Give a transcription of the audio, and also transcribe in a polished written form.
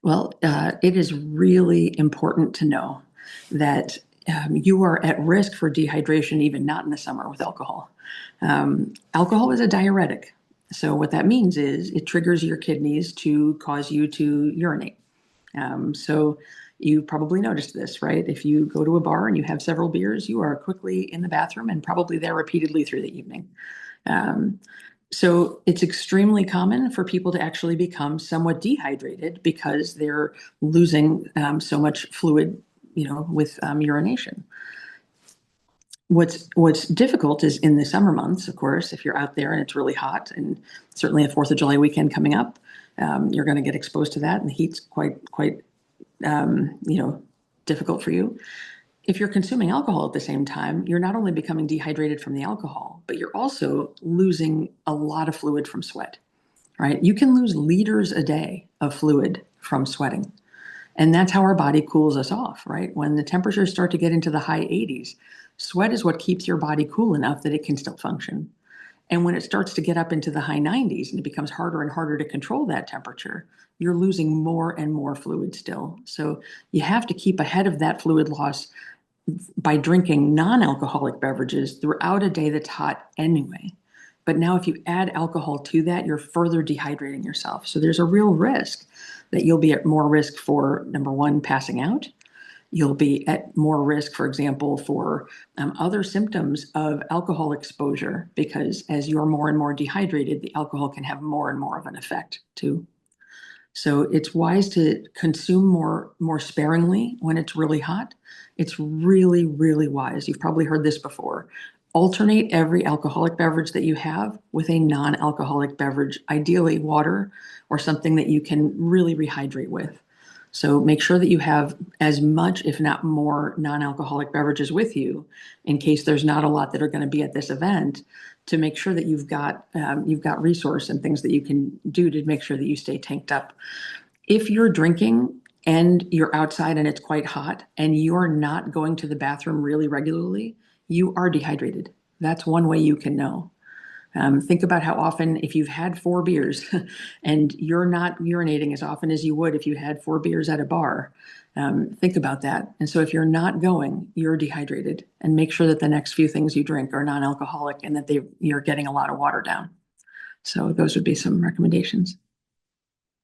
It is really important to know that you are at risk for dehydration, even not in the summer with alcohol. Alcohol is a diuretic. So what that means is it triggers your kidneys to cause you to urinate. So you probably noticed this, right? If you go to a bar and you have several beers, you are quickly in the bathroom and probably there repeatedly through the evening. Um, so it's extremely common for people to actually become somewhat dehydrated because they're losing so much fluid, with urination. What's difficult is in the summer months, of course, if you're out there and it's really hot, and certainly a 4th of July weekend coming up, you're going to get exposed to that, and the heat's quite difficult for you. If you're consuming alcohol at the same time, you're not only becoming dehydrated from the alcohol, but you're also losing a lot of fluid from sweat, right? You can lose liters a day of fluid from sweating. And that's how our body cools us off, right? When the temperatures start to get into the high 80s, sweat is what keeps your body cool enough that it can still function. And when it starts to get up into the high 90s and it becomes harder and harder to control that temperature, you're losing more and more fluid still. So you have to keep ahead of that fluid loss by drinking non-alcoholic beverages throughout a day that's hot anyway. But now if you add alcohol to that, you're further dehydrating yourself. So there's a real risk that you'll be at more risk for, number one, passing out. You'll be at more risk, for example, for other symptoms of alcohol exposure, because as you're more and more dehydrated, the alcohol can have more and more of an effect too. So it's wise to consume more sparingly when it's really hot. It's really, really wise. You've probably heard this before. Alternate every alcoholic beverage that you have with a non-alcoholic beverage, ideally water or something that you can really rehydrate with. So make sure that you have as much, if not more, non-alcoholic beverages with you in case there's not a lot that are going to be at this event, to make sure that you've got resource and things that you can do to make sure that you stay tanked up. If you're drinking and you're outside and it's quite hot and you're not going to the bathroom really regularly, you are dehydrated. That's one way you can know. Think about how often, if you've had 4 beers and you're not urinating as often as you would if you had 4 beers at a bar. Think about that. And so if you're not going, you're dehydrated, and make sure that the next few things you drink are non-alcoholic and that you're getting a lot of water down. So those would be some recommendations.